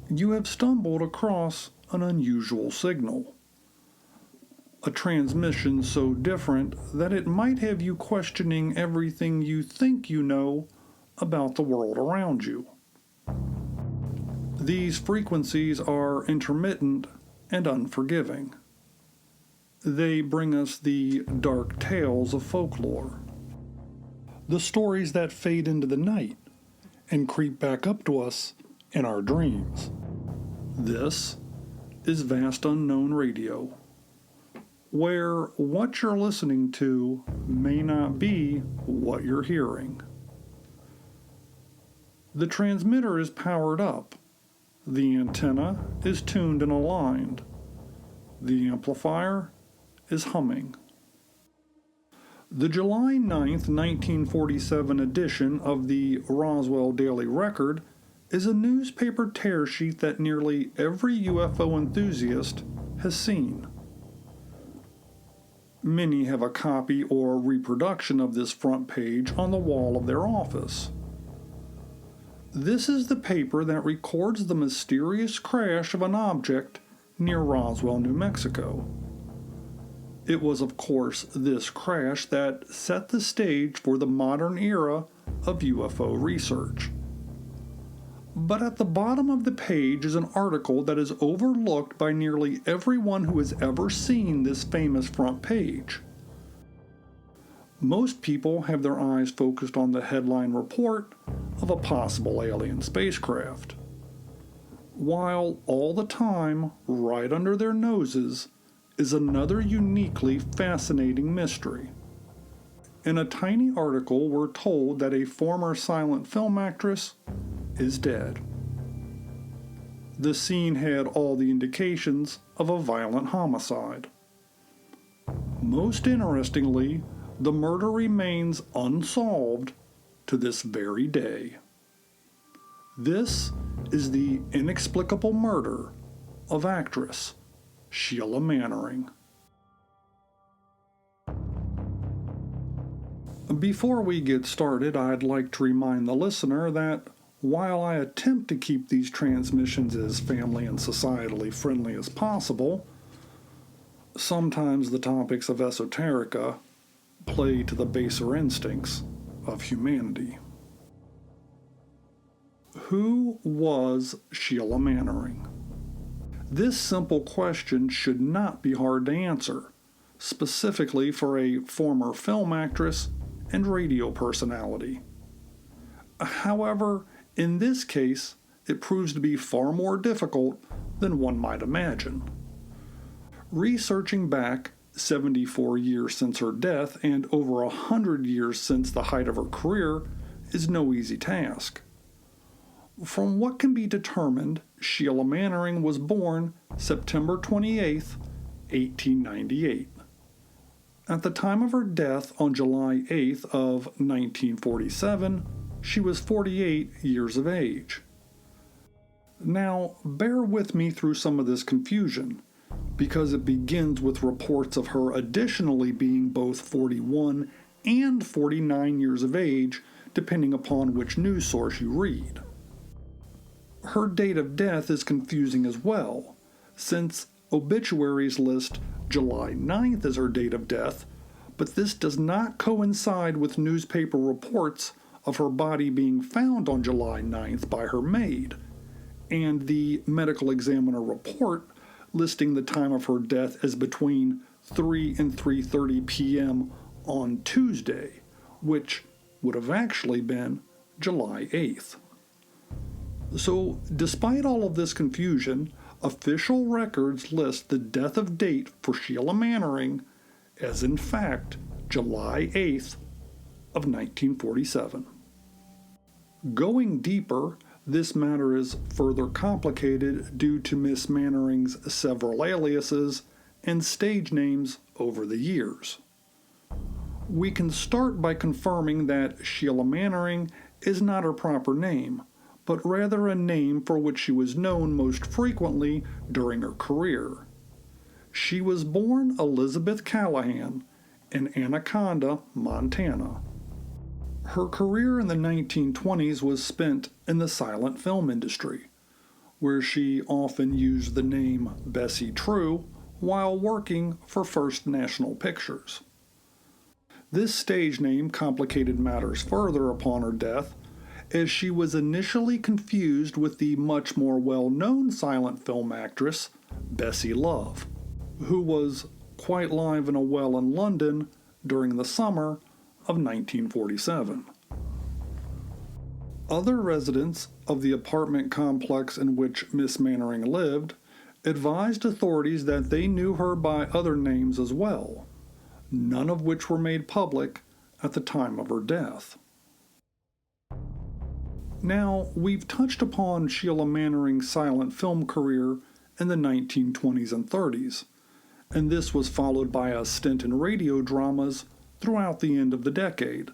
you have stumbled across an unusual signal. A transmission so different that it might have you questioning everything you think you know about the world around you. These frequencies are intermittent and unforgiving. They bring us the dark tales of folklore, the stories that fade into the night and creep back up to us in our dreams. This is Vast Unknown Radio, where what you're listening to may not be what you're hearing. The transmitter is powered up. The antenna is tuned and aligned. The amplifier is humming. The July 9th, 1947 edition of the Roswell Daily Record is a newspaper tear sheet that nearly every UFO enthusiast has seen. Many have a copy or reproduction of this front page on the wall of their office. This is the paper that records the mysterious crash of an object near Roswell, New Mexico. It was, of course, this crash that set the stage for the modern era of UFO research. But at the bottom of the page is an article that is overlooked by nearly everyone who has ever seen this famous front page. Most people have their eyes focused on the headline report of a possible alien spacecraft, while all the time, right under their noses, is another uniquely fascinating mystery. In a tiny article, we're told that a former silent film actress is dead. The scene had all the indications of a violent homicide. Most interestingly, the murder remains unsolved to this very day. This is the inexplicable murder of actress Shelia Mannering. Before we get started, I'd like to remind the listener that while I attempt to keep these transmissions as family and societally friendly as possible, sometimes the topics of esoterica play to the baser instincts of humanity. Who was Shelia Mannering? This simple question should not be hard to answer, specifically for a former film actress and radio personality. However, in this case, it proves to be far more difficult than one might imagine. Researching back 74 years since her death and over 100 years since the height of her career is no easy task. From what can be determined, Shelia Mannering was born September 28, 1898. At the time of her death on July 8th of 1947, she was 48 years of age. Now, bear with me through some of this confusion, because it begins with reports of her additionally being both 41 and 49 years of age, depending upon which news source you read. Her date of death is confusing as well, since obituaries list July 9th as her date of death, but this does not coincide with newspaper reports of her body being found on July 9th by her maid, and the medical examiner report listing the time of her death as between 3 and 3:30 p.m. on Tuesday, which would have actually been July 8th. So, despite all of this confusion, official records list the death of date for Shelia Mannering as in fact July 8th of 1947. Going deeper, this matter is further complicated due to Miss Mannering's several aliases and stage names over the years. We can start by confirming that Shelia Mannering is not her proper name, but rather a name for which she was known most frequently during her career. She was born Elizabeth Callahan in Anaconda, Montana. Her career in the 1920s was spent in the silent film industry, where she often used the name Bessie True while working for First National Pictures. This stage name complicated matters further upon her death, as she was initially confused with the much more well-known silent film actress Bessie Love, who was quite live in a well in London during the summer of 1947. Other residents of the apartment complex in which Miss Mannering lived advised authorities that they knew her by other names as well, none of which were made public at the time of her death. Now, we've touched upon Sheila Mannering's silent film career in the 1920s and 30s, and this was followed by a stint in radio dramas throughout the end of the decade.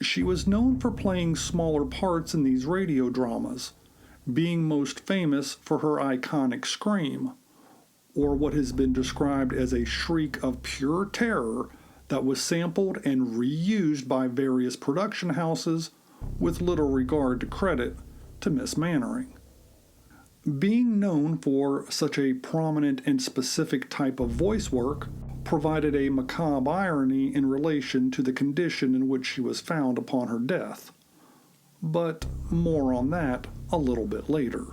She was known for playing smaller parts in these radio dramas, being most famous for her iconic scream, or what has been described as a shriek of pure terror that was sampled and reused by various production houses with little regard to credit to Miss Mannering. Being known for such a prominent and specific type of voice work provided a macabre irony in relation to the condition in which she was found upon her death. But more on that a little bit later.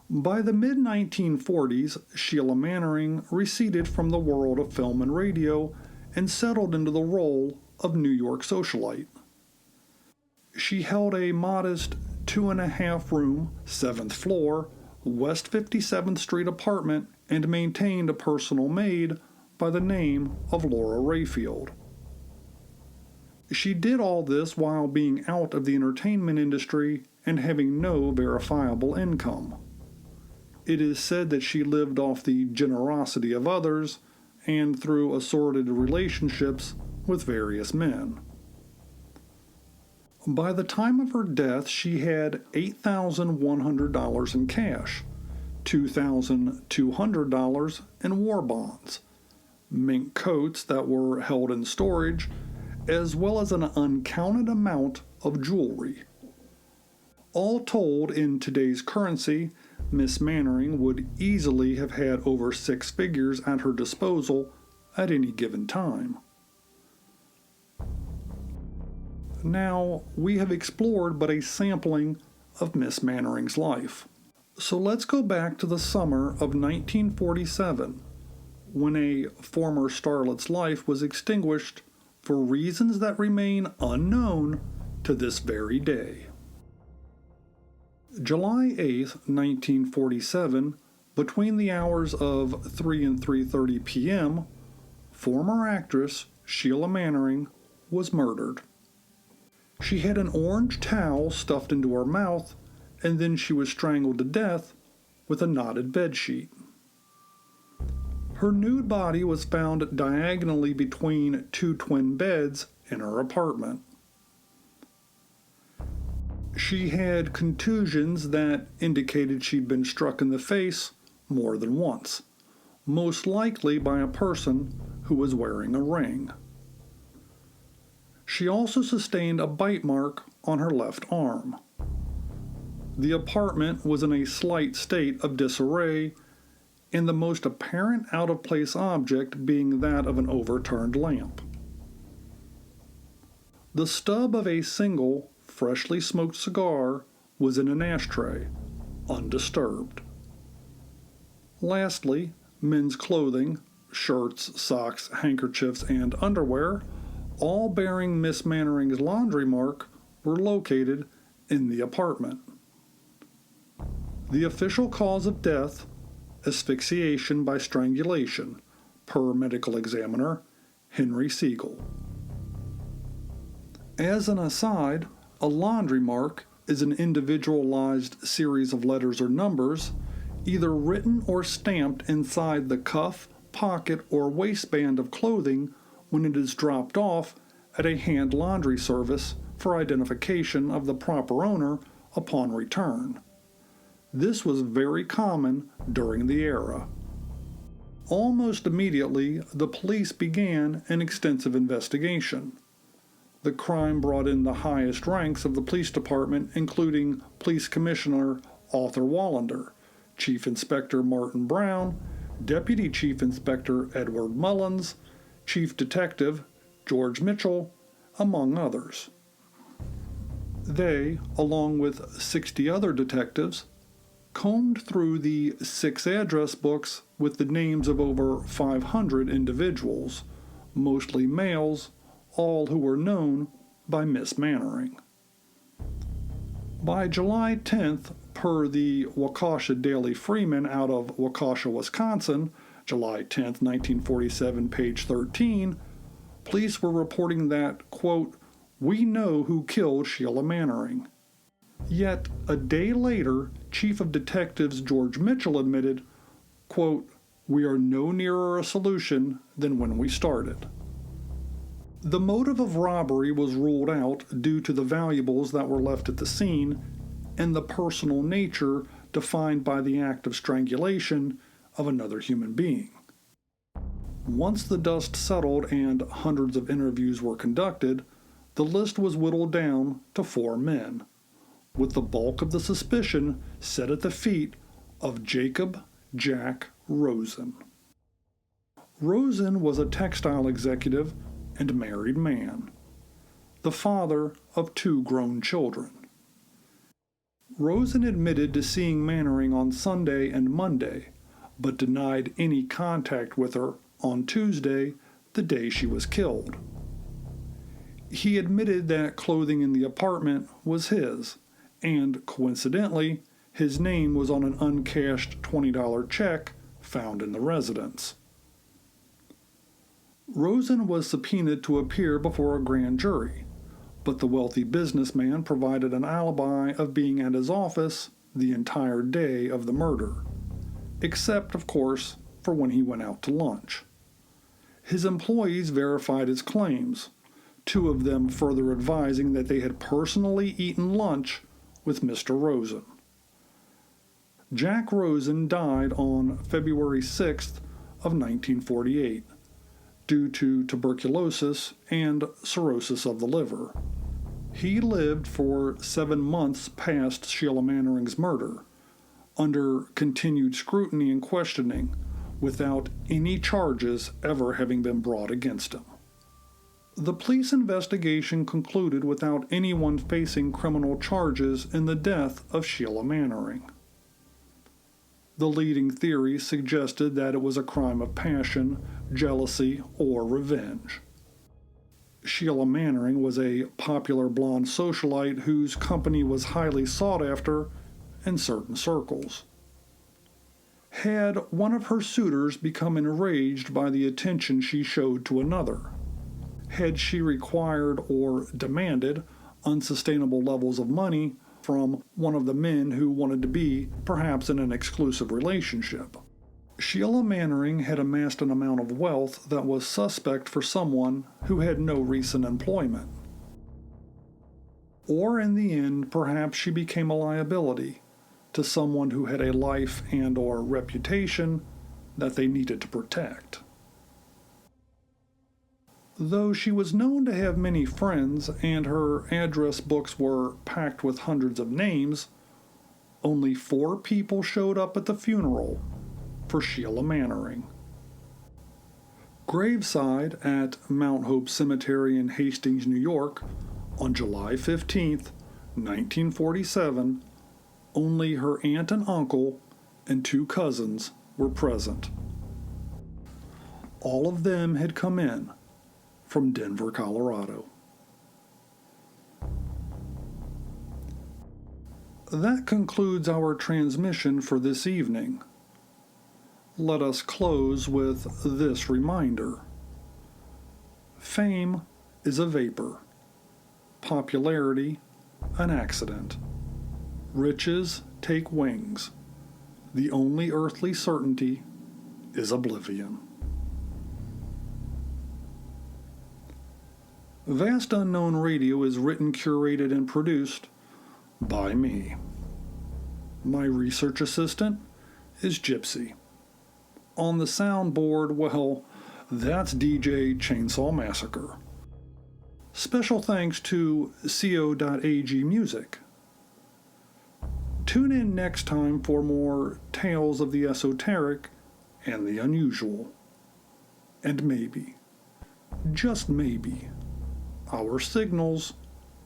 By the mid-1940s, Sheila Mannering receded from the world of film and radio and settled into the role of New York socialite. She held a modest 2.5-room, 7th floor, West 57th Street apartment and maintained a personal maid by the name of Laura Rayfield. She did all this while being out of the entertainment industry and having no verifiable income. It is said that she lived off the generosity of others and through assorted relationships with various men. By the time of her death, she had $8,100 in cash, $2,200 in war bonds, mink coats that were held in storage, as well as an uncounted amount of jewelry. All told, in today's currency, Miss Mannering would easily have had over 6 figures at her disposal at any given time. Now, we have explored but a sampling of Miss Mannering's life. So let's go back to the summer of 1947, when a former starlet's life was extinguished for reasons that remain unknown to this very day. July 8, 1947, between the hours of 3 and 3:30 p.m., former actress Shelia Mannering was murdered. She had an orange towel stuffed into her mouth, and then she was strangled to death with a knotted bedsheet. Her nude body was found diagonally between 2 twin beds in her apartment. She had contusions that indicated she'd been struck in the face more than once, most likely by a person who was wearing a ring. She also sustained a bite mark on her left arm. The apartment was in a slight state of disarray, and the most apparent out-of-place object being that of an overturned lamp. The stub of a single, freshly smoked cigar was in an ashtray, undisturbed. Lastly, men's clothing, shirts, socks, handkerchiefs, and underwear, all bearing Miss Mannering's laundry mark, were located in the apartment. The official cause of death, asphyxiation by strangulation, per medical examiner Henry Siegel. As an aside, a laundry mark is an individualized series of letters or numbers, either written or stamped inside the cuff, pocket, or waistband of clothing when it is dropped off at a hand laundry service for identification of the proper owner upon return. This was very common during the era. Almost immediately, the police began an extensive investigation. The crime brought in the highest ranks of the police department, including Police Commissioner Arthur Wallander, Chief Inspector Martin Brown, Deputy Chief Inspector Edward Mullins, Chief Detective George Mitchell, among others. They, along with 60 other detectives, combed through the 6 address books with the names of over 500 individuals, mostly males, all who were known by Miss Mannering. By July 10th, per the Waukesha Daily Freeman out of Waukesha, Wisconsin, July 10th, 1947, page 13, police were reporting that, quote, "We know who killed Shelia Mannering." Yet, a day later, Chief of Detectives George Mitchell admitted, quote, "We are no nearer a solution than when we started." The motive of robbery was ruled out due to the valuables that were left at the scene and the personal nature defined by the act of strangulation of another human being. Once the dust settled and hundreds of interviews were conducted, the list was whittled down to 4 men, with the bulk of the suspicion set at the feet of Jacob Jack Rosen. Rosen was a textile executive and married man, the father of 2 grown children. Rosen admitted to seeing Mannering on Sunday and Monday, but denied any contact with her on Tuesday, the day she was killed. He admitted that clothing in the apartment was his, and coincidentally, his name was on an uncashed $20 check found in the residence. Rosen was subpoenaed to appear before a grand jury, but the wealthy businessman provided an alibi of being at his office the entire day of the murder, except, of course, for when he went out to lunch. His employees verified his claims, 2 of them further advising that they had personally eaten lunch with Mr. Rosen. Jack Rosen died on February 6th of 1948 due to tuberculosis and cirrhosis of the liver. He lived for 7 months past Sheila Mannering's murder, under continued scrutiny and questioning, without any charges ever having been brought against him. The police investigation concluded without anyone facing criminal charges in the death of Sheila Mannering. The leading theory suggested that it was a crime of passion, jealousy, or revenge. Sheila Mannering was a popular blonde socialite whose company was highly sought after in certain circles. Had one of her suitors become enraged by the attention she showed to another? Had she required or demanded unsustainable levels of money from one of the men who wanted to be perhaps in an exclusive relationship? Sheila Mannering had amassed an amount of wealth that was suspect for someone who had no recent employment. Or in the end, perhaps she became a liability to someone who had a life and or reputation that they needed to protect. Though she was known to have many friends and her address books were packed with hundreds of names, only 4 people showed up at the funeral for Sheila Mannering. Graveside at Mount Hope Cemetery in Hastings, New York, on July 15th, 1947, only her aunt and uncle and 2 cousins were present. All of them had come in from Denver, Colorado. That concludes our transmission for this evening. Let us close with this reminder. Fame is a vapor. Popularity, an accident. Riches take wings. The only earthly certainty is oblivion. Vast Unknown Radio is written, curated, and produced by me. My research assistant is Gypsy. On the soundboard, well, that's DJ Chainsaw Massacre. Special thanks to co.ag Music. Tune in next time for more tales of the esoteric and the unusual. And maybe, just maybe, our signals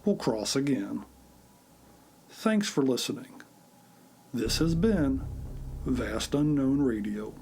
will cross again. Thanks for listening. This has been Vast Unknown Radio.